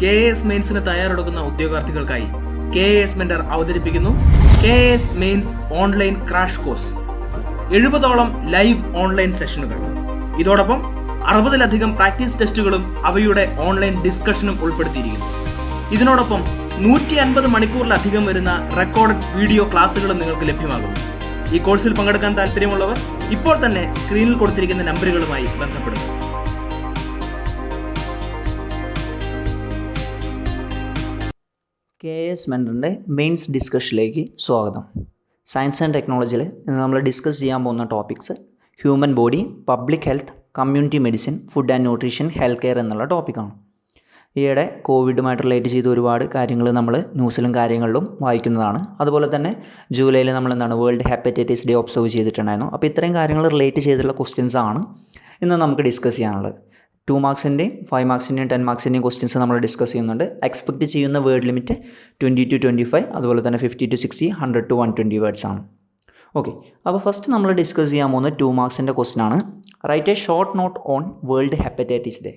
KAS മെയിൻസിന് തയ്യാറെടുക്കുന്ന ഉദ്യോഗാർത്ഥികൾക്കായി KAS മെന്റർ അവതരിപ്പിക്കുന്നു KAS mains online crash course. 70ഓളം ലൈവ് ഓൺലൈൻ സെഷനുകൾ. ഇതോടൊപ്പം 60ലധികം പ്രാക്ടീസ് ടെസ്റ്റുകളും അവയുടെ ഓൺലൈൻ ഡിസ്കഷനും ഉൾപ്പെടുത്തിയിരിക്കുന്നു. ഇതിനോടൊപ്പം 150 മണിക്കൂറിലധികം വരുന്ന റെക്കോർഡഡ് വീഡിയോ ക്ലാസ്സുകളും നിങ്ങൾക്ക് ലഭ്യമാകുന്നു. ഈ കോഴ്സിൽ പങ്കെടുക്കാൻ താല്പര്യമുള്ളവർ ഇപ്പോൾ തന്നെ സ്ക്രീനിൽ കൊടുത്തിരിക്കുന്ന നമ്പറുകളുമായി ബന്ധപ്പെടുക. KAS മെൻറ്ററിൻ്റെ മെയിൻസ് ഡിസ്കഷനിലേക്ക് സ്വാഗതം. സയൻസ് ആൻഡ് ടെക്നോളജിയിൽ ഇന്ന് നമ്മൾ ഡിസ്കസ് ചെയ്യാൻ പോകുന്ന topics human body, public health, community medicine, food and nutrition, health care എന്നുള്ള ടോപ്പിക്കാണ്. ഈയിടെ കോവിഡുമായിട്ട് റിലേറ്റ് ചെയ്ത് ഒരുപാട് കാര്യങ്ങൾ നമ്മൾ ന്യൂസിലും കാര്യങ്ങളിലും വായിക്കുന്നതാണ്. അതുപോലെ തന്നെ ജൂലൈയിൽ നമ്മൾ വേൾഡ് ഹെപ്പറ്റൈറ്റിസ് ഡേ ഒബ്സർവ് ചെയ്തിട്ടുണ്ടായിരുന്നു. അപ്പോൾ ഇത്രയും കാര്യങ്ങൾ റിലേറ്റ് ചെയ്തിട്ടുള്ള ക്വസ്റ്റ്യൻസ് ആണ് ഇന്ന് നമുക്ക് ഡിസ്കസ് ചെയ്യാനുള്ളത്. 2 മാർക്സിൻ്റെയും 5 മാർക്സിൻ്റെയും 10 മാർക്സിൻ്റെയും ക്വസ്റ്റ്യൻസ് നമ്മൾ ഡിസ്കസ് ചെയ്യുന്നുണ്ട്. എക്സ്പെക്റ്റ് ചെയ്യുന്ന വേർഡ് ലിമിറ്റ് 20 to 25, അതുപോലെ തന്നെ 50 to 60, 100 to 120 വേർഡ്സ് ആണ്. ഓക്കെ, അപ്പോൾ ഫസ്റ്റ് നമ്മൾ ഡിസ്കസ് ചെയ്യാൻ പോകുന്ന 2 മാർക്സിൻ്റെ ക്വസ്റ്റ്യൻ ആണ്. Write a short note on world hepatitis day.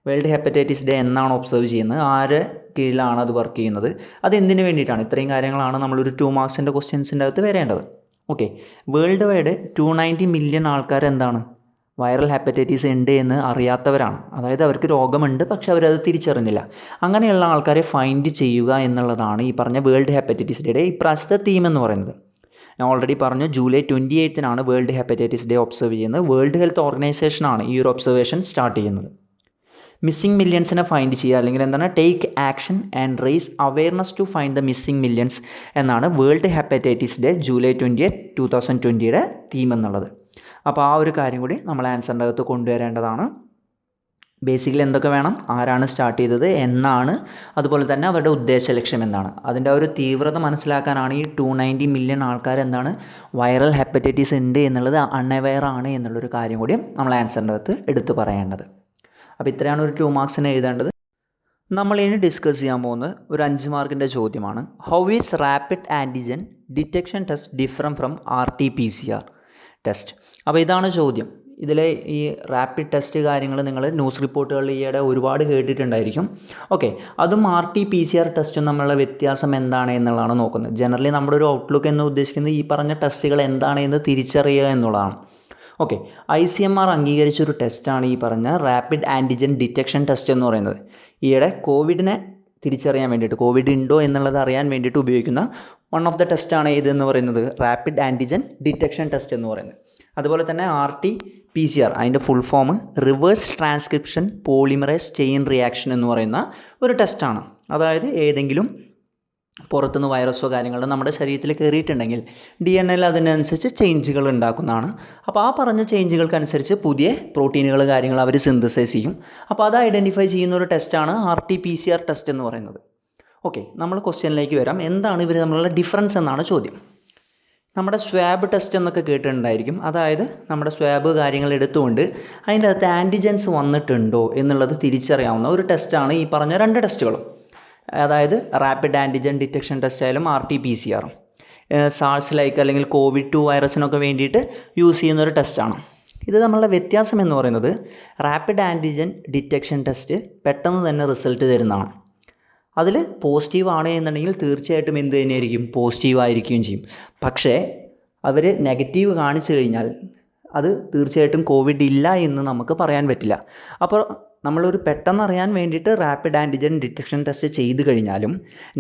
World hepatitis day എന്നാണ് ഒബ്സർവ് ചെയ്യുന്നത്, ആരെ കീഴിലാണ് അത് വർക്ക് ചെയ്യുന്നത്, അത് എന്തിനു വേണ്ടിയിട്ടാണ്, ഇത്രയും കാര്യങ്ങളാണ് നമ്മളൊരു 2 മാർക്സിൻ്റെ ക്വസ്റ്റ്യൻസിൻ്റെ അകത്ത് വരേണ്ടത്. ഓക്കെ, വേൾഡ് വൈഡ് 290 മില്യൺ ആൾക്കാർ എന്താണ് വൈറൽ ഹെപ്പറ്റൈറ്റിസ് ഉണ്ട് എന്ന് അറിയാത്തവരാണ്. അതായത് അവർക്ക് രോഗമുണ്ട് പക്ഷെ അവരത് തിരിച്ചറിഞ്ഞില്ല. അങ്ങനെയുള്ള ആൾക്കാരെ ഫൈൻഡ് ചെയ്യുക എന്നുള്ളതാണ് ഈ പറഞ്ഞ വേൾഡ് ഹെപ്പറ്റൈറ്റിസ് ഡേയുടെ ഇപ്രാവശ്യത്തെ തീം എന്ന് പറയുന്നത്. ഞാൻ ഓൾറെഡി പറഞ്ഞു, July 28 world hepatitis day observe ചെയ്യുന്നത്. വേൾഡ് ഹെൽത്ത് ഓർഗനൈസേഷനാണ് ഈ ഒരു ഒബ്സർവേഷൻ സ്റ്റാർട്ട് ചെയ്യുന്നത്. മിസ്സിംഗ് മില്യൺസിനെ ഫൈൻഡ് ചെയ്യുക, അല്ലെങ്കിൽ എന്താണ് take action and raise awareness to find the missing millions എന്നാണ് world hepatitis day July 28, 2020 theme എന്നുള്ളത്. അപ്പോൾ ആ ഒരു കാര്യം കൂടി നമ്മൾ ആൻസറിൻ്റെ അകത്ത് കൊണ്ടുവരേണ്ടതാണ്. ബേസിക്കലി എന്തൊക്കെ വേണം, ആരാണ് സ്റ്റാർട്ട് ചെയ്തത്, എന്നാണ്, അതുപോലെ തന്നെ അവരുടെ ഉദ്ദേശ ലക്ഷ്യം എന്താണ്, അതിൻ്റെ ഒരു തീവ്രത മനസ്സിലാക്കാനാണ് ഈ 290 മില്യൺ ആൾക്കാർ എന്താണ് വൈറൽ ഹെപ്പറ്റൈറ്റിസ് ഉണ്ട് എന്നുള്ളത് അൺഅവെയർ ആണ് എന്നുള്ളൊരു കാര്യം കൂടി നമ്മൾ ആൻസറിൻ്റെ അകത്ത് എടുത്ത് പറയേണ്ടത്. അപ്പോൾ ഇത്രയാണ് ഒരു 2 മാർക്സിന് എഴുതേണ്ടത്. നമ്മൾ ഇനി ഡിസ്കസ് ചെയ്യാൻ പോകുന്നത് ഒരു 5 മാർക്കിൻ്റെ ചോദ്യമാണ്. How is rapid antigen detection test different from RT-PCR test. അപ്പോൾ ഇതാണ് ചോദ്യം. ഇതിലെ ഈ റാപ്പിഡ് ടെസ്റ്റ് കാര്യങ്ങൾ നിങ്ങൾ ന്യൂസ് റിപ്പോർട്ടുകളിൽ ഈയിടെ ഒരുപാട് കേട്ടിട്ടുണ്ടായിരിക്കും. ഓക്കെ, അതും RT-PCR ടെസ്റ്റും തമ്മിലുള്ള വ്യത്യാസം എന്താണ് എന്നുള്ളതാണ് നോക്കുന്നത്. ജനറലി നമ്മുടെ ഒരു ഔട്ട്ലുക്ക് എന്ന് ഉദ്ദേശിക്കുന്നത് ഈ പറഞ്ഞ ടെസ്റ്റുകൾ എന്താണ് എന്ന് തിരിച്ചറിയുക എന്നുള്ളതാണ്. ഓക്കെ, ICMR അംഗീകരിച്ചൊരു ടെസ്റ്റാണ് ഈ പറഞ്ഞ റാപ്പിഡ് ആൻറ്റിജൻ ഡിറ്റക്ഷൻ ടെസ്റ്റ് എന്ന് പറയുന്നത്. ഈയിടെ കോവിഡിനെ തിരിച്ചറിയാൻ വേണ്ടിയിട്ട്, കോവിഡ് ഉണ്ടോ എന്നുള്ളത് അറിയാൻ വേണ്ടിയിട്ട് ഉപയോഗിക്കുന്ന വൺ ഓഫ് ദ ടെസ്റ്റാണ് ഇതെന്ന് പറയുന്നത് റാപ്പിഡ് ആൻറ്റിജൻ ഡിറ്റക്ഷൻ ടെസ്റ്റ് എന്ന് പറയുന്നത്. അതുപോലെ തന്നെ RT-PCR അതിൻ്റെ full form reverse transcription polymerase chain reaction എന്ന് പറയുന്ന ഒരു ടെസ്റ്റാണ്. അതായത് ഏതെങ്കിലും പുറത്തുനിന്ന് വൈറസോ കാര്യങ്ങളോ നമ്മുടെ ശരീരത്തിൽ കയറിയിട്ടുണ്ടെങ്കിൽ DNA അതിനനുസരിച്ച് ചേഞ്ചുകൾ ഉണ്ടാക്കുന്നതാണ്. അപ്പോൾ ആ പറഞ്ഞ ചേഞ്ചുകൾക്കനുസരിച്ച് പുതിയ പ്രോട്ടീനുകൾ കാര്യങ്ങൾ അവർ സിന്തസൈസ് ചെയ്യും. അപ്പോൾ അത് ഐഡൻറ്റിഫൈ ചെയ്യുന്ന ഒരു ടെസ്റ്റാണ് RT-PCR ടെസ്റ്റ് എന്ന് പറയുന്നത്. ഓക്കെ, നമ്മൾ ക്വസ്റ്റ്യനിലേക്ക് വരാം. എന്താണ് ഇവർ തമ്മിലുള്ള ഡിഫറൻസ് എന്നാണ് ചോദ്യം. നമ്മുടെ സ്വാബ് ടെസ്റ്റ് എന്നൊക്കെ കേട്ടിട്ടുണ്ടായിരിക്കും. അതായത് നമ്മുടെ സ്വാബ് കാര്യങ്ങൾ എടുത്തുകൊണ്ട് അതിൻ്റെ അകത്ത് ആൻറ്റിജൻസ് വന്നിട്ടുണ്ടോ എന്നുള്ളത് തിരിച്ചറിയാവുന്ന ഒരു ടെസ്റ്റാണ് ഈ പറഞ്ഞ 2 ടെസ്റ്റുകളും. അതായത് റാപ്പിഡ് ആൻറ്റിജൻ ഡിറ്റക്ഷൻ ടെസ്റ്റ് ആയാലും RT-PCR സാർസ് ലൈക്ക് അല്ലെങ്കിൽ COVID-2 വൈറസിനൊക്കെ വേണ്ടിയിട്ട് യൂസ് ചെയ്യുന്നൊരു ടെസ്റ്റാണ്. ഇത് നമ്മളുടെ വ്യത്യാസം എന്ന് പറയുന്നത് റാപ്പിഡ് ആൻറ്റിജൻ ഡിറ്റക്ഷൻ ടെസ്റ്റ് പെട്ടെന്ന് തന്നെ റിസൾട്ട് തരുന്നതാണ്. അതിൽ പോസിറ്റീവ് ആണ് എന്നുണ്ടെങ്കിൽ തീർച്ചയായിട്ടും എന്ത് തന്നെയായിരിക്കും, പോസിറ്റീവ് ആയിരിക്കുകയും ചെയ്യും. പക്ഷേ അവർ നെഗറ്റീവ് കാണിച്ചു കഴിഞ്ഞാൽ അത് തീർച്ചയായിട്ടും കോവിഡ് ഇല്ല എന്ന് നമുക്ക് പറയാൻ പറ്റില്ല. അപ്പോൾ നമ്മളൊരു പെട്ടെന്ന് അറിയാൻ വേണ്ടിയിട്ട് റാപ്പിഡ് ആൻറ്റിജൻ ഡിറ്റക്ഷൻ ടെസ്റ്റ് ചെയ്ത് കഴിഞ്ഞാലും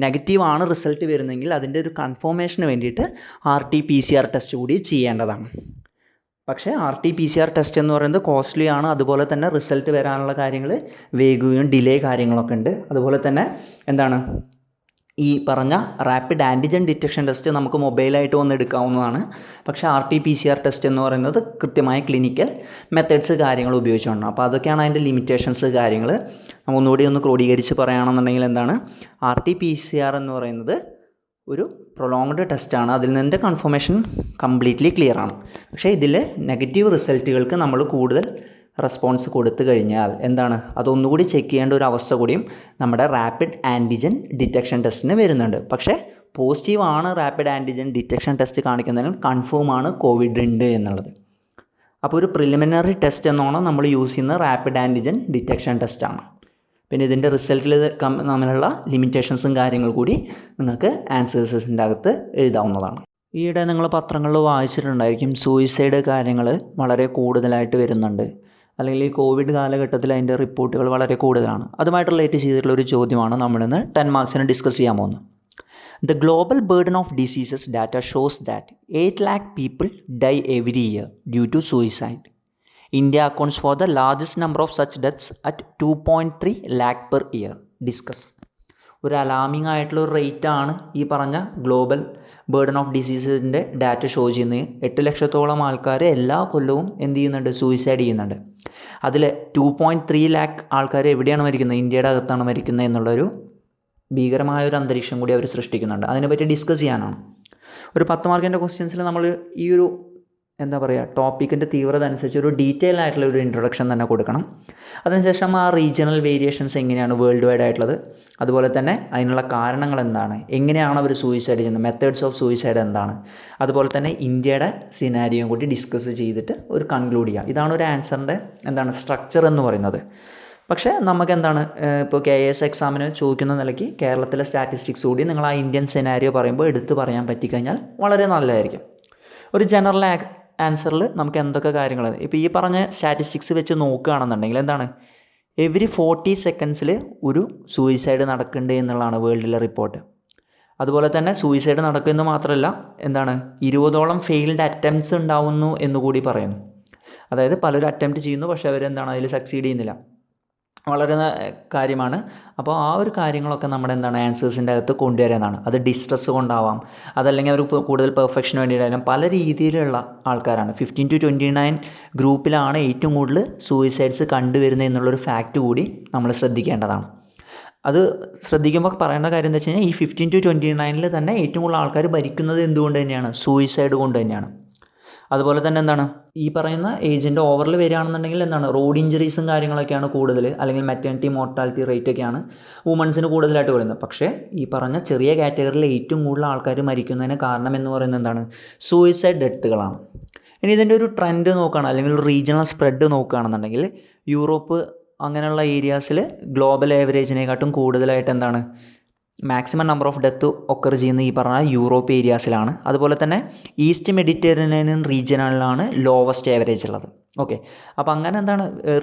നെഗറ്റീവ് ആണ് റിസൾട്ട് വരുന്നെങ്കിൽ അതിൻ്റെ ഒരു കൺഫർമേഷന് വേണ്ടിയിട്ട് RT-PCR ടെസ്റ്റ് കൂടി ചെയ്യേണ്ടതാണ്. പക്ഷേ RT-PCR ടെസ്റ്റ് എന്ന് പറയുന്നത് കോസ്റ്റ്ലി ആണ്. അതുപോലെ തന്നെ റിസൾട്ട് വരാനുള്ള കാര്യങ്ങൾ വൈകുകയും ഡിലേ കാര്യങ്ങളൊക്കെ ഉണ്ട്. അതുപോലെ തന്നെ എന്താണ് ഈ പറഞ്ഞ റാപ്പിഡ് ആൻറ്റിജൻ ഡിറ്റക്ഷൻ ടെസ്റ്റ് നമുക്ക് മൊബൈലായിട്ട് വന്ന് എടുക്കാവുന്നതാണ്. പക്ഷേ RT-PCR ടെസ്റ്റ് എന്ന് പറയുന്നത് കൃത്യമായ ക്ലിനിക്കൽ മെത്തേഡ്സ് കാര്യങ്ങൾ ഉപയോഗിച്ചുകൊണ്ടാണ്. അപ്പോൾ അതൊക്കെയാണ് അതിൻ്റെ ലിമിറ്റേഷൻസ് കാര്യങ്ങൾ. ഒന്നുകൂടി ഒന്ന് ക്രോഡീകരിച്ച് പറയുകയാണെന്നുണ്ടെങ്കിൽ എന്താണ്, RT-PCR എന്ന് പറയുന്നത് ഒരു പ്രൊലോങ്ഡ് ടെസ്റ്റാണ്. അതിൽ നിന്നിൻ്റെ കൺഫർമേഷൻ കംപ്ലീറ്റ്ലി ക്ലിയർ ആണ്. പക്ഷേ ഇതിൽ നെഗറ്റീവ് റിസൾട്ടുകൾക്ക് നമ്മൾ കൂടുതൽ റെസ്പോൺസ് കൊടുത്തു കഴിഞ്ഞാൽ എന്താണ്, അതൊന്നുകൂടി ചെക്ക് ചെയ്യേണ്ട ഒരു അവസ്ഥ കൂടിയും നമ്മുടെ റാപ്പിഡ് ആൻറ്റിജൻ ഡിറ്റക്ഷൻ ടെസ്റ്റിന് വരുന്നുണ്ട്. പക്ഷേ പോസിറ്റീവ് ആണ് റാപ്പിഡ് ആൻറ്റിജൻ ഡിറ്റക്ഷൻ ടെസ്റ്റ് കാണിക്കുന്നതിന് കൺഫേം ആണ് കോവിഡ് ഉണ്ട് എന്നുള്ളത്. അപ്പോൾ ഒരു പ്രിലിമിനറി ടെസ്റ്റ് എന്നോണം നമ്മൾ യൂസ് ചെയ്യുന്ന റാപ്പിഡ് ആൻറ്റിജൻ ഡിറ്റക്ഷൻ ടെസ്റ്റാണ്. പിന്നെ ഇതിൻ്റെ റിസൾട്ടിൽ തമ്മിലുള്ള ലിമിറ്റേഷൻസും കാര്യങ്ങൾ കൂടി നിങ്ങൾക്ക് ആൻസേഴ്സിൻ്റെ അകത്ത് എഴുതാവുന്നതാണ്. ഈയിടെ നിങ്ങൾ പത്രങ്ങളിൽ വായിച്ചിട്ടുണ്ടായിരിക്കും സൂയിസൈഡ് കാര്യങ്ങൾ വളരെ കൂടുതലായിട്ട് വരുന്നുണ്ട്, അല്ലെങ്കിൽ ഈ കോവിഡ് കാലഘട്ടത്തിൽ അതിൻ്റെ റിപ്പോർട്ടുകൾ വളരെ കൂടുതലാണ്. അതുമായിട്ട് റിലേറ്റ് ചെയ്തിട്ടുള്ള ഒരു ചോദ്യമാണ് നമ്മളിന്ന് 10 മാർക്സിന് ഡിസ്കസ് ചെയ്യാൻ പോകുന്നത്. The global burden of diseases data shows that 8 lakh people die every year due to suicide. India accounts for the largest number of such deaths at 2.3 lakh per year. Discuss. ഒരു alarming ആയിട്ടുള്ള ഒരു റേറ്റാണ് ഈ പറഞ്ഞ global burden of ഡിസീസിൻ്റെ data show ചെയ്യുന്നത്. 8 ലക്ഷത്തോളം ആൾക്കാർ എല്ലാ കൊല്ലവും എന്ത് ചെയ്യുന്നുണ്ട്, സൂയിസൈഡ് ചെയ്യുന്നുണ്ട്. അതിൽ 2.3 ലാക്ക് ആൾക്കാർ എവിടെയാണ് മരിക്കുന്നത്, ഇന്ത്യയുടെ അകത്താണ് മരിക്കുന്നത് എന്നുള്ളൊരു ഭീകരമായൊരു അന്തരീക്ഷം കൂടി അവർ സൃഷ്ടിക്കുന്നുണ്ട്. അതിനെപ്പറ്റി ഡിസ്കസ് ചെയ്യാനാണ്. ഒരു 10 മാർക്കിൻ്റെ ക്വസ്റ്റ്യൻസിൽ നമ്മൾ ഈ ഒരു ടോപ്പിക്കിൻ്റെ തീവ്രത അനുസരിച്ച് ഒരു ഡീറ്റെയിൽ ആയിട്ടുള്ള ഒരു ഇൻട്രൊഡക്ഷൻ തന്നെ കൊടുക്കണം. അതിനുശേഷം ആ റീജിയണൽ വേരിയേഷൻസ് എങ്ങനെയാണ് വേൾഡ് വൈഡ് ആയിട്ടുള്ളത്, അതുപോലെ തന്നെ അതിനുള്ള കാരണങ്ങൾ എന്താണ്, എങ്ങനെയാണ് അവർ സൂയിസൈഡ് ചെയ്യുന്നത്, മെത്തേഡ്സ് ഓഫ് സൂയിസൈഡ് എന്താണ്, അതുപോലെ തന്നെ ഇന്ത്യയുടെ സിനാരിയോയും കൂടി ഡിസ്കസ് ചെയ്തിട്ട് ഒരു കൺക്ലൂഡ് ചെയ്യുക. ഇതാണ് ഒരു ആൻസറിൻ്റെ സ്ട്രക്ചർ എന്ന് പറയുന്നത്. പക്ഷേ നമുക്ക് ഇപ്പോൾ KS എക്സാമിന് ചോദിക്കുന്ന നിലയ്ക്ക് കേരളത്തിലെ സ്റ്റാറ്റിസ്റ്റിക്സ് കൂടി നിങ്ങൾ ആ ഇന്ത്യൻ സെനാരിയോ പറയുമ്പോൾ എടുത്ത് പറയാൻ പറ്റിക്കഴിഞ്ഞാൽ വളരെ നല്ലതായിരിക്കും. ഒരു ജനറൽ ആൻസറിൽ നമുക്ക് എന്തൊക്കെ കാര്യങ്ങൾ, ഇപ്പോൾ ഈ പറഞ്ഞ സ്റ്റാറ്റിസ്റ്റിക്സ് വെച്ച് നോക്കുകയാണെന്നുണ്ടെങ്കിൽ എവരി 40 സെക്കൻഡ്സിൽ ഒരു സൂയിസൈഡ് നടക്കുന്നുണ്ട് എന്നുള്ളതാണ് വേൾഡിലെ റിപ്പോർട്ട്. അതുപോലെ തന്നെ സൂയിസൈഡ് നടക്കുമെന്ന് മാത്രമല്ല 20ഓളം ഫെയിൽഡ് അറ്റംപ്റ്റ്സ് ഉണ്ടാവുന്നു എന്നുകൂടി പറയുന്നു. അതായത് പലരും അറ്റംപ്റ്റ് ചെയ്യുന്നു, പക്ഷേ അതിൽ സക്സീഡ് ചെയ്യുന്നില്ല. വളരെ കാര്യമാണ്. അപ്പോൾ ആ ഒരു കാര്യങ്ങളൊക്കെ നമ്മുടെ ആൻസേഴ്സിൻ്റെ അകത്ത് കൊണ്ടുവരാനാണ്. അത് ഡിസ്ട്രെസ് കൊണ്ടാവാം, അതല്ലെങ്കിൽ അവർ കൂടുതൽ പെർഫെക്ഷന് വേണ്ടിയിട്ടായാലും പല രീതിയിലുള്ള ആൾക്കാരാണ്. 15 to 29 ഗ്രൂപ്പിലാണ് ഏറ്റവും കൂടുതൽ സൂയിസൈഡ്സ് കണ്ടുവരുന്നത് എന്നുള്ളൊരു ഫാക്റ്റ് കൂടി നമ്മൾ ശ്രദ്ധിക്കേണ്ടതാണ്. അത് ശ്രദ്ധിക്കുമ്പോൾ പറയേണ്ട കാര്യം എന്താ വെച്ച് കഴിഞ്ഞാൽ ഈ 15 to 29 തന്നെ ഏറ്റവും കൂടുതൽ ആൾക്കാർ മരിക്കുന്നത് എന്തുകൊണ്ട് തന്നെയാണ്, സൂയിസൈഡ് കൊണ്ട് തന്നെയാണ്. അതുപോലെ തന്നെ ഈ പറയുന്ന ഏജിൻ്റെ ഓവറിൽ വരികയാണെന്നുണ്ടെങ്കിൽ റോഡ് ഇഞ്ചറീസും കാര്യങ്ങളൊക്കെയാണ് കൂടുതൽ, അല്ലെങ്കിൽ മെറ്റേണിറ്റി മോർട്ടാലിറ്റി റേറ്റ് ഒക്കെയാണ് വുമൺസിന് കൂടുതലായിട്ട് വരുന്നത്. പക്ഷേ ഈ പറഞ്ഞ ചെറിയ കാറ്റഗറിയിൽ ഏറ്റവും കൂടുതൽ ആൾക്കാർ മരിക്കുന്നതിന് കാരണം എന്ന് പറയുന്നത് സൂയിസൈഡ് ഡെത്തുകളാണ്. ഇനി ഇതിൻ്റെ ഒരു ട്രെൻഡ് നോക്കുകയാണ്, അല്ലെങ്കിൽ ഒരു റീജിയണൽ സ്പ്രെഡ് നോക്കുകയാണെന്നുണ്ടെങ്കിൽ യൂറോപ്പ് അങ്ങനെയുള്ള ഏരിയാസിൽ ഗ്ലോബൽ ആവറേജിനെക്കാട്ടും കൂടുതലായിട്ട് maximum number of death occur ചെയ്യുന്ന ഈ പറഞ്ഞ യൂറോപ്പ് ഏരിയാസിലാണ്. അതുപോലെ തന്നെ ഈസ്റ്റ് മെഡിറ്ററേനിയൻ റീജിയനിലാണ് ലോവസ്റ്റ് ആവറേജ് ഉള്ളത്. ഓക്കെ, അപ്പോൾ അങ്ങനെ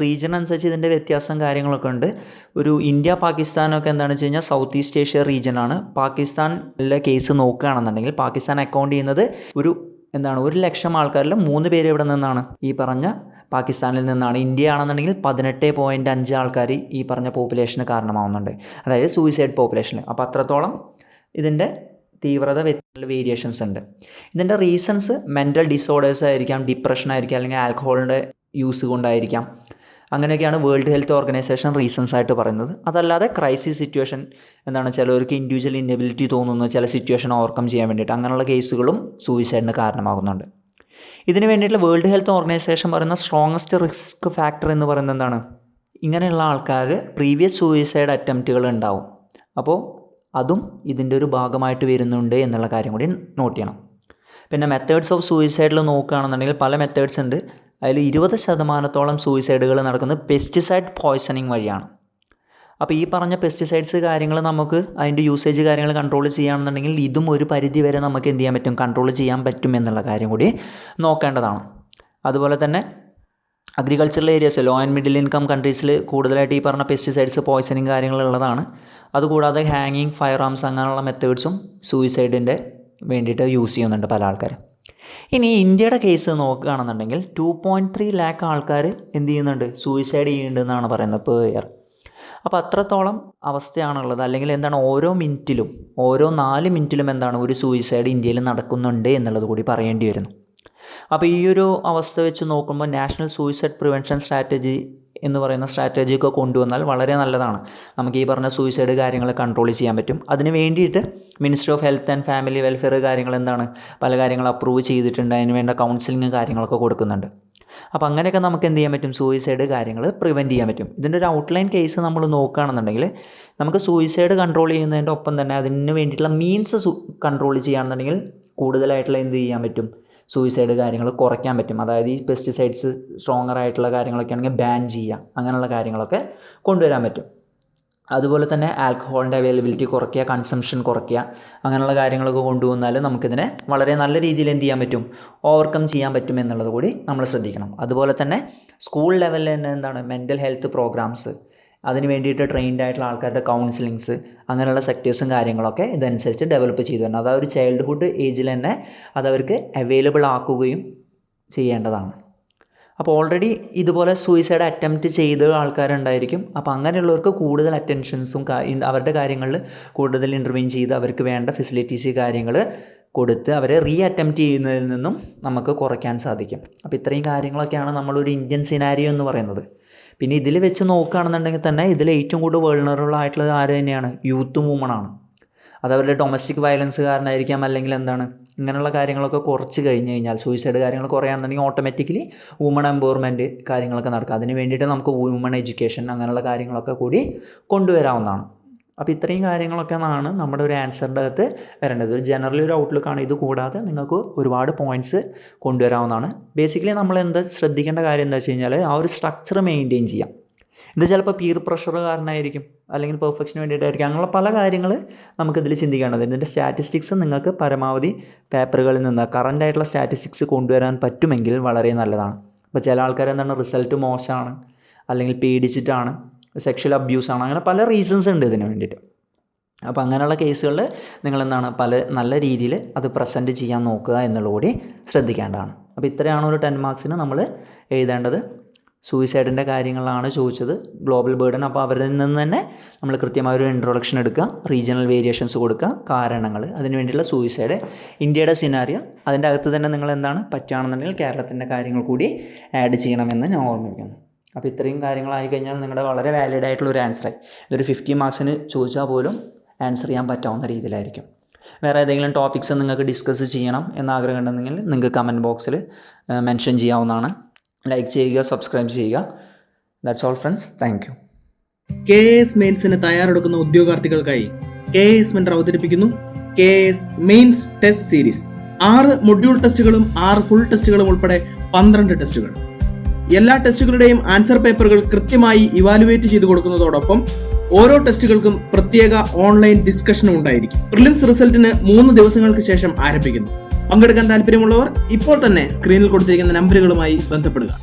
റീജിയൻ അനുസരിച്ച് ഇതിൻ്റെ വ്യത്യാസം കാര്യങ്ങളൊക്കെ ഉണ്ട്. ഒരു ഇന്ത്യ പാകിസ്ഥാനൊക്കെ വെച്ച് കഴിഞ്ഞാൽ സൗത്ത് ഈസ്റ്റ് ഏഷ്യ റീജിയനാണ്. പാകിസ്ഥാനിലെ കേസ് നോക്കുകയാണെന്നുണ്ടെങ്കിൽ പാകിസ്ഥാൻ അക്കൗണ്ട് ചെയ്യുന്നത് ഒരു 1,00,000 ആൾക്കാരിൽ 3 പേര് ഇവിടെ നിന്നാണ്, ഈ പറഞ്ഞ പാകിസ്ഥാനിൽ നിന്നാണ്. ഇന്ത്യ ആണെന്നുണ്ടെങ്കിൽ 18.5 ആൾക്കാർ ഈ പറഞ്ഞ പോപ്പുലേഷന് കാരണമാവുന്നുണ്ട്, അതായത് സൂയിസൈഡ് പോപ്പുലേഷന്. അപ്പോൾ അത്രത്തോളം ഇതിൻ്റെ തീവ്രത വേരിയേഷൻസ് ഉണ്ട്. ഇതിൻ്റെ റീസൺസ് മെൻ്റൽ ഡിസോർഡേഴ്സ് ആയിരിക്കാം, ഡിപ്രഷൻ ആയിരിക്കാം, അല്ലെങ്കിൽ ആൽക്കഹോളിൻ്റെ യൂസ് കൊണ്ടായിരിക്കാം. അങ്ങനെയൊക്കെയാണ് വേൾഡ് ഹെൽത്ത് ഓർഗനൈസേഷൻ റീസൺസ് ആയിട്ട് പറയുന്നത്. അതല്ലാതെ ക്രൈസിസ് സിറ്റുവേഷൻ ചിലവർക്ക് ഇൻഡിവിജ്വൽ ഇന്നബിലിറ്റി തോന്നുന്നു ചില സിറ്റുവേഷൻ ഓവർകം ചെയ്യാൻ വേണ്ടിയിട്ട്, അങ്ങനെയുള്ള കേസുകളും സൂയിസൈഡിന് കാരണമാകുന്നുണ്ട്. ഇതിന് വേണ്ടിയിട്ടുള്ള വേൾഡ് ഹെൽത്ത് ഓർഗനൈസേഷൻ പറയുന്ന സ്ട്രോങ്ങസ്റ്റ് റിസ്ക് ഫാക്ടർ എന്ന് പറയുന്നത് ഇങ്ങനെയുള്ള ആൾക്കാർ പ്രീവിയസ് സൂയിസൈഡ് അറ്റംപ്റ്റുകൾ ഉണ്ടാവും. അപ്പോൾ അതും ഇതിൻ്റെ ഒരു ഭാഗമായിട്ട് വരുന്നുണ്ട് എന്നുള്ള കാര്യം കൂടി നോട്ട് ചെയ്യണം. പിന്നെ മെത്തേഡ്സ് ഓഫ് സൂയിസൈഡിൽ നോക്കുകയാണെന്നുണ്ടെങ്കിൽ പല മെത്തേഡ്സ് ഉണ്ട്. അതിൽ 20% സൂയിസൈഡുകൾ നടക്കുന്നത് പെസ്റ്റിസൈഡ് പോയ്സണിങ് വഴിയാണ്. അപ്പോൾ ഈ പറഞ്ഞ പെസ്റ്റിസൈഡ്സ് കാര്യങ്ങൾ നമുക്ക് അതിൻ്റെ യൂസേജ് കാര്യങ്ങൾ കൺട്രോൾ ചെയ്യുകയാണെന്നുണ്ടെങ്കിൽ ഇതും ഒരു പരിധി വരെ നമുക്ക് എന്ത് ചെയ്യാൻ പറ്റും, കൺട്രോൾ ചെയ്യാൻ പറ്റും എന്നുള്ള കാര്യം കൂടി നോക്കേണ്ടതാണ്. അതുപോലെ തന്നെ agricultural areas, low and middle income കൺട്രീസിൽ കൂടുതലായിട്ട് ഈ പറഞ്ഞ പെസ്റ്റിസൈഡ്സ് പോയ്സണിങ് കാര്യങ്ങളുള്ളതാണ്. അതുകൂടാതെ ഹാങ്ങിങ്, ഫയർ ആംസ് അങ്ങനെയുള്ള മെത്തേഡ്സും സൂയിസൈഡിൻ്റെ വേണ്ടിയിട്ട് യൂസ് ചെയ്യുന്നുണ്ട് പല ആൾക്കാരും. ഇനി ഇന്ത്യയുടെ കേസ് നോക്കുകയാണെന്നുണ്ടെങ്കിൽ 2.3 ലാക്ക് ആൾക്കാർ എന്ത് ചെയ്യുന്നുണ്ട്, സൂയിസൈഡ് ചെയ്യുന്നുണ്ടെന്നാണ് പറയുന്നത് പെർ ഇയർ. അപ്പോൾ അത്രത്തോളം അവസ്ഥയാണുള്ളത്. അല്ലെങ്കിൽ ഓരോ മിനിറ്റിലും, ഓരോ 4 മിനിറ്റിലും ഒരു സൂയിസൈഡ് ഇന്ത്യയിൽ നടക്കുന്നുണ്ട് എന്നുള്ളത് കൂടി പറയേണ്ടി വരുന്നു. അപ്പോൾ ഈ ഒരു അവസ്ഥ വെച്ച് നോക്കുമ്പോൾ നാഷണൽ സൂയിസൈഡ് പ്രിവെൻഷൻ സ്ട്രാറ്റജി എന്ന് പറയുന്ന സ്ട്രാറ്റജിയൊക്കെ കൊണ്ടുവന്നാൽ വളരെ നല്ലതാണ്. നമുക്ക് ഈ പറഞ്ഞ സൂയിസൈഡ് കാര്യങ്ങൾ കൺട്രോൾ ചെയ്യാൻ പറ്റും. അതിന് വേണ്ടിയിട്ട് ministry of health and family welfare കാര്യങ്ങൾ പല കാര്യങ്ങൾ അപ്രൂവ് ചെയ്തിട്ടുണ്ട്. അതിന് വേണ്ട കൗൺസിലിംഗ് കാര്യങ്ങളൊക്കെ കൊടുക്കുന്നുണ്ട്. അപ്പോൾ അങ്ങനെയൊക്കെ നമുക്ക് എന്ത് ചെയ്യാൻ പറ്റും, സൂയിസൈഡ് കാര്യങ്ങൾ പ്രിവെൻറ്റ് ചെയ്യാൻ പറ്റും. ഇതിൻ്റെ ഒരു ഔട്ട്ലൈൻ കേസ് നമ്മൾ നോക്കുകയാണെന്നുണ്ടെങ്കിൽ നമുക്ക് സൂയിസൈഡ് കൺട്രോൾ ചെയ്യുന്നതിൻ്റെ ഒപ്പം തന്നെ അതിന് വേണ്ടിയിട്ടുള്ള മീൻസ് കൺട്രോൾ ചെയ്യുകയാണെന്നുണ്ടെങ്കിൽ കൂടുതലായിട്ടുള്ള എന്ത് ചെയ്യാൻ പറ്റും, സൂയിസൈഡ് കാര്യങ്ങൾ കുറയ്ക്കാൻ പറ്റും. അതായത് ഈ പെസ്റ്റിസൈഡ്സ് സ്ട്രോങ്ങർ ആയിട്ടുള്ള കാര്യങ്ങളൊക്കെ ആണെങ്കിൽ ബാൻ ചെയ്യുക, അങ്ങനെയുള്ള കാര്യങ്ങളൊക്കെ കൊണ്ടുവരാൻ പറ്റും. അതുപോലെ തന്നെ ആൽക്കഹോളിൻ്റെ അവൈലബിലിറ്റി കുറയ്ക്കുക, കൺസംഷൻ കുറയ്ക്കുക, അങ്ങനെയുള്ള കാര്യങ്ങളൊക്കെ കൊണ്ടുവന്നാൽ നമുക്കിതിനെ വളരെ നല്ല രീതിയിൽ എന്ത് ചെയ്യാൻ പറ്റും, ഓവർകം ചെയ്യാൻ പറ്റും എന്നുള്ളത് കൂടി നമ്മൾ ശ്രദ്ധിക്കണം. അതുപോലെ തന്നെ സ്കൂൾ ലെവലിൽ തന്നെ എന്താണ് മെൻ്റൽ ഹെൽത്ത് പ്രോഗ്രാംസ്, അതിന് വേണ്ടിയിട്ട് ട്രെയിൻഡ് ആയിട്ടുള്ള ആൾക്കാരുടെ കൗൺസിലിങ്സ്, അങ്ങനെയുള്ള സെക്ടേഴ്സും കാര്യങ്ങളൊക്കെ ഇതനുസരിച്ച് ഡെവലപ്പ് ചെയ്തു തരണം. അത് ആ ഒരു ചൈൽഡ്ഹുഡ് ഏജിൽ തന്നെ അതവർക്ക് അവൈലബിൾ ആക്കുകയും ചെയ്യേണ്ടതാണ്. അപ്പോൾ ഓൾറെഡി ഇതുപോലെ സൂയിസൈഡ് അറ്റംപ്റ്റ് ചെയ്ത ആൾക്കാരുണ്ടായിരിക്കും. അപ്പോൾ അങ്ങനെയുള്ളവർക്ക് കൂടുതൽ അറ്റൻഷൻസും അവരുടെ കാര്യങ്ങളിൽ കൂടുതൽ ഇൻ്റർവ്യൂൻ ചെയ്ത് അവർക്ക് വേണ്ട ഫെസിലിറ്റീസ് കാര്യങ്ങൾ കൊടുത്ത് അവരെ അറ്റംപ്റ്റ് ചെയ്യുന്നതിൽ നിന്നും നമുക്ക് കുറയ്ക്കാൻ സാധിക്കും. അപ്പോൾ ഇത്രയും കാര്യങ്ങളൊക്കെയാണ് നമ്മളൊരു ഇന്ത്യൻ സിനാരിയോ എന്ന് പറയുന്നത്. പിന്നെ ഇതിൽ വെച്ച് നോക്കുകയാണെന്നുണ്ടെങ്കിൽ തന്നെ ഇതിൽ ഏറ്റവും കൂടുതൽ വൾണറബിൾ ആയിട്ടുള്ളത് ആര് തന്നെയാണ്, യൂത്ത് വുമണാണ്. അതവരുടെ ഡൊമസ്റ്റിക് വയലൻസ് കാരണമായിരിക്കാം, അല്ലെങ്കിൽ എന്താണ് ഇങ്ങനെയുള്ള കാര്യങ്ങളൊക്കെ കുറച്ച് കഴിഞ്ഞ് കഴിഞ്ഞാൽ സൂയിസൈഡ് കാര്യങ്ങൾ കുറയാണെന്നുണ്ടെങ്കിൽ ഓട്ടോമാറ്റിക്കലി വുമൺ എംപവർമെൻറ്റ് കാര്യങ്ങളൊക്കെ നടക്കുക. അതിന് വേണ്ടിയിട്ട് നമുക്ക് വുമൺ എഡ്യൂക്കേഷൻ അങ്ങനെയുള്ള കാര്യങ്ങളൊക്കെ കൂടി കൊണ്ടുവരാവുന്നതാണ്. അപ്പോൾ ഇത്രയും കാര്യങ്ങളൊക്കെയാണ് നമ്മുടെ ഒരു ആൻസറിൻ്റെ അകത്ത് വരേണ്ടത്. ഒരു ജനറൽ ഒരു ഔട്ട്ലുക്കാണ്. ഇത് കൂടാതെ നിങ്ങൾക്ക് ഒരുപാട് പോയിൻറ്റ്സ് കൊണ്ടുവരാവുന്നതാണ്. ബേസിക്കലി നമ്മൾ എന്താ ശ്രദ്ധിക്കേണ്ട കാര്യം എന്താ വെച്ച് കഴിഞ്ഞാൽ ആ ഒരു സ്ട്രക്ചർ മെയിൻറ്റെയിൻ ചെയ്യാം. ഇത് ചിലപ്പോൾ പിയർ പ്രഷർ കാരണമായിരിക്കും, അല്ലെങ്കിൽ പെർഫെക്ഷന് വേണ്ടിയിട്ടായിരിക്കും. അങ്ങനെയുള്ള പല കാര്യങ്ങൾ നമുക്കിതിൽ ചിന്തിക്കേണ്ടത്. ഇതിൻ്റെ സ്റ്റാറ്റിസ്റ്റിക്സ് നിങ്ങൾക്ക് പരമാവധി പേപ്പറുകളിൽ നിന്ന് കറൻ്റ് ആയിട്ടുള്ള സ്റ്റാറ്റിസ്റ്റിക്സ് കൊണ്ടുവരാൻ പറ്റുമെങ്കിൽ വളരെ നല്ലതാണ്. ഇപ്പോൾ ചില ആൾക്കാർ എന്താണ് റിസൾട്ട് മോശമാണ്, അല്ലെങ്കിൽ പേടിച്ചിട്ടാണ്, സെക്ഷൽ അബ്യൂസാണ്, അങ്ങനെ പല റീസൺസ് ഉണ്ട് ഇതിന് വേണ്ടിയിട്ട്. അപ്പോൾ അങ്ങനെയുള്ള കേസുകളിൽ നിങ്ങളെന്താണ് നല്ല രീതിയിൽ അത് പ്രസൻറ്റ് ചെയ്യാൻ നോക്കുക എന്നുള്ളത് കൂടി ശ്രദ്ധിക്കേണ്ടതാണ്. അപ്പോൾ ഇത്രയാണ് ഒരു 10 മാർക്സിന് നമ്മൾ എഴുതേണ്ടത്. സൂയിസൈഡിൻ്റെ കാര്യങ്ങളാണ് ചോദിച്ചത്, ഗ്ലോബൽ ബേർഡൻ. അപ്പോൾ അവരിൽ നിന്ന് തന്നെ നമ്മൾ കൃത്യമായൊരു ഇൻട്രൊഡക്ഷൻ എടുക്കുക, റീജിയണൽ വേരിയേഷൻസ് കൊടുക്കുക, കാരണങ്ങൾ, അതിന് വേണ്ടിയുള്ള സൂയിസൈഡ്, ഇന്ത്യയുടെ സിനാരിയോ, അതിൻ്റെ അകത്ത് തന്നെ നിങ്ങൾ എന്താണ് പറ്റുകയാണെന്നുണ്ടെങ്കിൽ കേരളത്തിൻ്റെ കാര്യങ്ങൾ കൂടി ആഡ് ചെയ്യണമെന്ന് ഞാൻ ഓർമ്മിപ്പിക്കുന്നു. അപ്പോൾ ഇത്രയും കാര്യങ്ങളായി കഴിഞ്ഞാൽ നിങ്ങളുടെ വളരെ വാലിഡ് ആയിട്ടുള്ള ഒരു ആൻസറായി. ഇതൊരു 50 മാർക്സിന് ചോദിച്ചാൽ പോലും ആൻസർ ചെയ്യാൻ പറ്റാവുന്ന രീതിയിലായിരിക്കും. വേറെ ഏതെങ്കിലും ടോപ്പിക്സ് നിങ്ങൾക്ക് ഡിസ്കസ് ചെയ്യണം എന്ന് ആഗ്രഹം ഉണ്ടെങ്കിൽ നിങ്ങൾക്ക് കമൻറ്റ് ബോക്സിൽ മെൻഷൻ ചെയ്യാവുന്നതാണ്. ലൈക്ക് ചെയ്യുക, സബ്സ്ക്രൈബ് ചെയ്യുക. That's all friends, thank you. KAS മെയിൻസിന് തയ്യാറെടുക്കുന്ന ഉദ്യോഗാർത്ഥികൾക്കായി KAS മെന്റർ അവതരിപ്പിക്കുന്നു KAS mains test series. 6 module ടെസ്റ്റുകളും 6 ഫുൾ ടെസ്റ്റുകളും ഉൾപ്പെടെ 12 ടെസ്റ്റുകൾ. എല്ലാ ടെസ്റ്റുകളുടെയും ആൻസർ പേപ്പറുകൾ കൃത്യമായി ഇവാലുവേറ്റ് ചെയ്തു കൊടുക്കുന്നതോടൊപ്പം ഓരോ ടെസ്റ്റുകൾക്കും പ്രത്യേക ഓൺലൈൻ ഡിസ്കഷനും ഉണ്ടായിരിക്കും. പ്രിലിംസ് റിസൾട്ടിന് 3 ദിവസങ്ങൾക്ക് ശേഷം ആരംഭിക്കുന്നു. പങ്കെടുക്കാൻ താല്പര്യമുള്ളവർ ഇപ്പോൾ തന്നെ സ്ക്രീനിൽ കൊടുത്തിരിക്കുന്ന നമ്പറുകളുമായി ബന്ധപ്പെടുക.